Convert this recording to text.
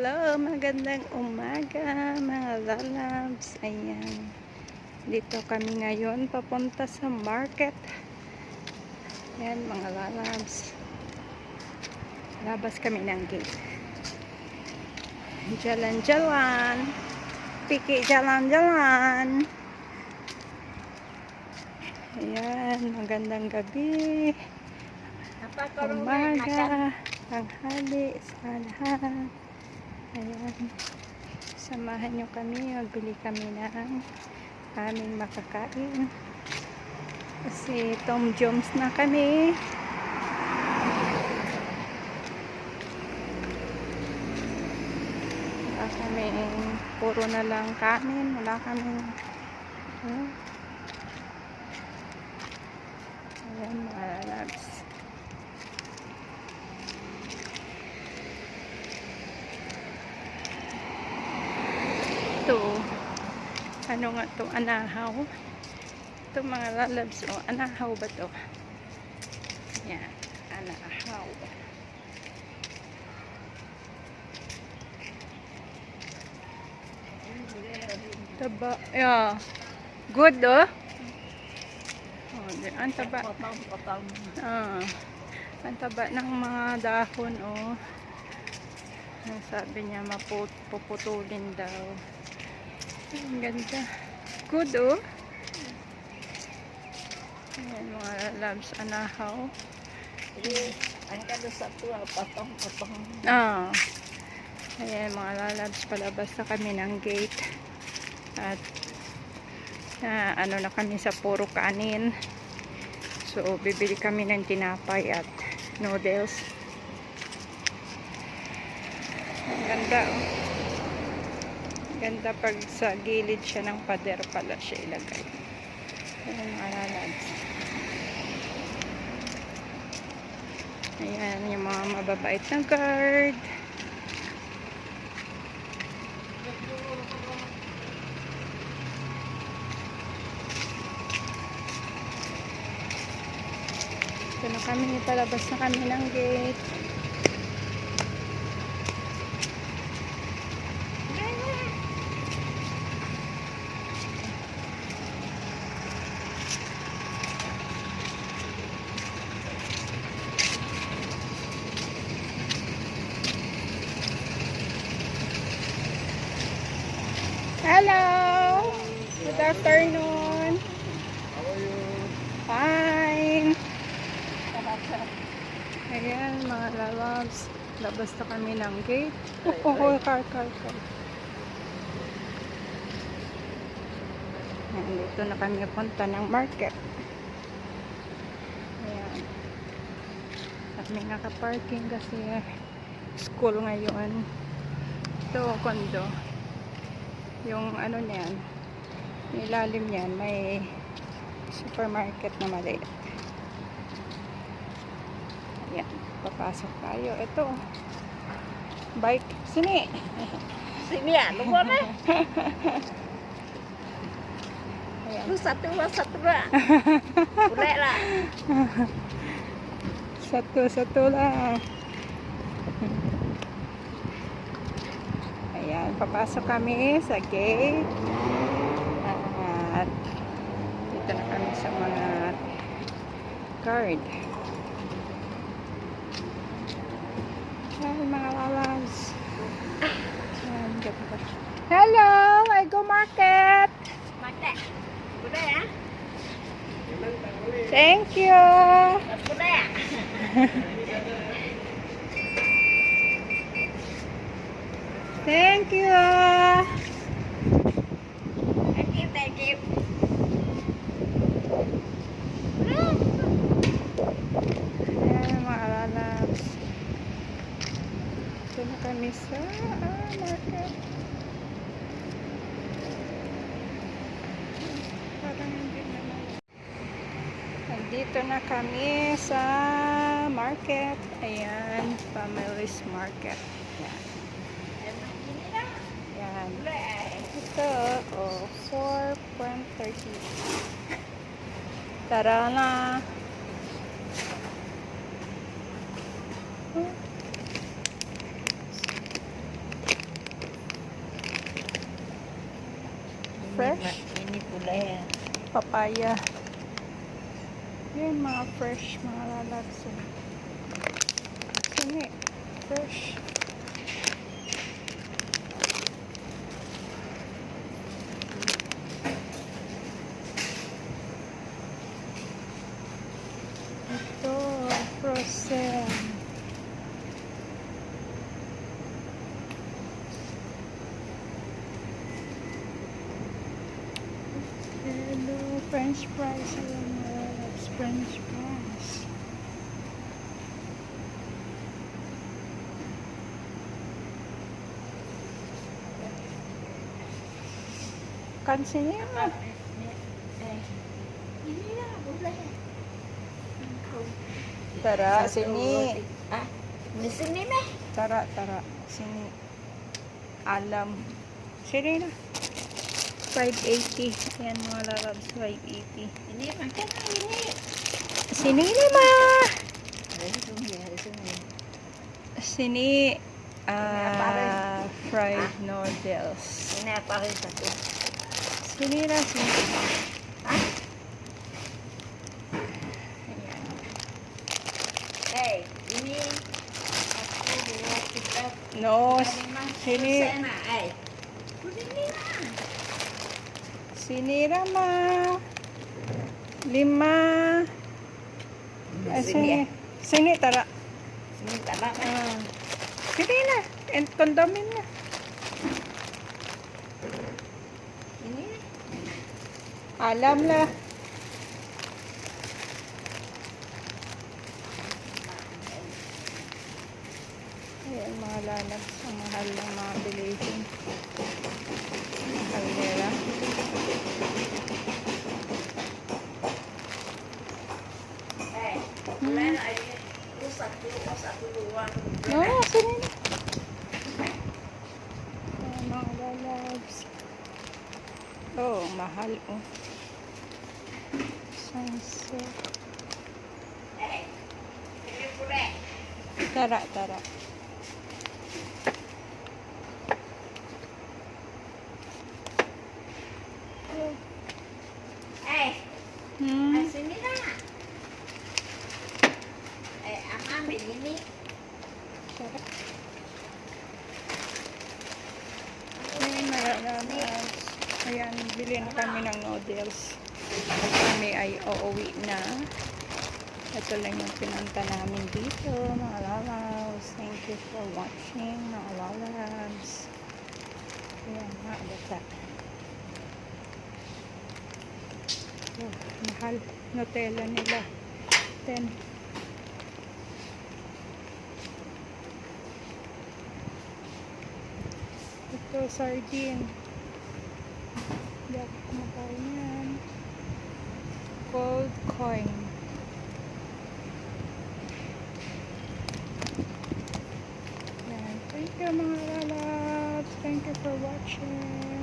Hello, magandang umaga mga lalabs. Ayan, dito kami ngayon papunta sa market. Ayan mga lalabs, labas kami ng gate. Jalan-jalan, piki jalan-jalan. Ayan, magandang gabi, umaga, tanghali sa lahat. Ayan, samahan nyo kami, magbili kami ng aming makakain kasi Tom Jones na kami. Wala kami, puro na lang kanin, wala kami ayan mga labs. Ito, ano nga to, anahaw. Ito mga lalabs, oh, anahaw ba to? Yan, anahaw. Taba, yeah. Good, oh. Oh, ang taba. Ang taba ng mga dahon, oh. Sabi niya, mapuputulin daw. Ang ganda. Good, oh. Ayan, mga labs, anahaw. Ang kada sa tuwa, patong-patong. Ayan, mga lalabs, palabas na kami ng gate. At, ano na kami sa puro kanin. So, bibili kami ng tinapay at noodles. Ang ganda, oh. Ganda pag sa gilid siya ng pader pala siya ilagay. Ayan mga lalabs. Ayan yung mga mababait na guard. Ito na kami, palabas na kami ng gate. Hello! Good afternoon! How are you? Fine! Ayan mga lalabs, labas na kami ng gate. Car. Ayan, dito na kami punta ng market. Ayan. Kami nakaparking kasi school ngayon. Ito, kondo. Yung ano niyan, ilalim niyan, may supermarket na maliit. Ayan, papasok tayo. Ito, bike. Sini! Sini ya, lu buat eh? Ayan. Lu satu lah. Boleh lah. Satu lang. Ayan, papasok kami sa gate. At dito na kami sa mga guard. Ayan, mga lalabs. Ayan, ganda. Hello! I go market! Mata. Boleh ya? Thank you! Boleh ya? Thank you! Thank you. Ayan, mga lalabs. Ito na kami sa market. Parang hindi naman. Nandito na kami sa market. Ayan, Family's Market. Ayan. Ayan. Ito, oh, 4.30. Tara na. papaya. Yan, mga fresh, mga lalabs. Sini, fresh. Ito, frozen. Hello, French fries. Ayan, mga lalabs, French fries. Kansin niya. Ini lah boleh. Tara, sini. Ah, di sini meh. Tara, tara. Sini. Alam. Sini na. 580. Ayan, mga lalabs, 580. Ini makan ini. Sini naman. Ada sini, ada sini. Sini. Fried noodles. Ini apa lagi satu? Sini na, sini. Ah, Ayan. ini satu dua tiga. No, sini. Sana, ini lah. Sini Rama. 5. Sini. Sini, tara. Sini tak nak. Sini na. Kondomin na. Ini. Alam la. Ayan, mga lalabs. Ang mahal ng mga bilihin. Mahal nila. Boleh lah ini. Satu dua. No, sini na. Ayan, mga lalabs. Oh, mahal oh. Sunset. Ini boleh. Tara, tara. Sini lah. Ambil ini. Tara. Ayan, mga lalabs. Ayan, bilhin kami ng noodles. At kami ay uuwi na. Ito lang yung pinunta namin dito, mga lalabs. Thank you for watching, mga lalabs. Ayan, mga bata. Oh, mahal. Nutella nila. 10. Ito, sardine. Hindi ako kumakain yan. Gold coin. Yan. Thank you, mga lalabs. Thank you for watching.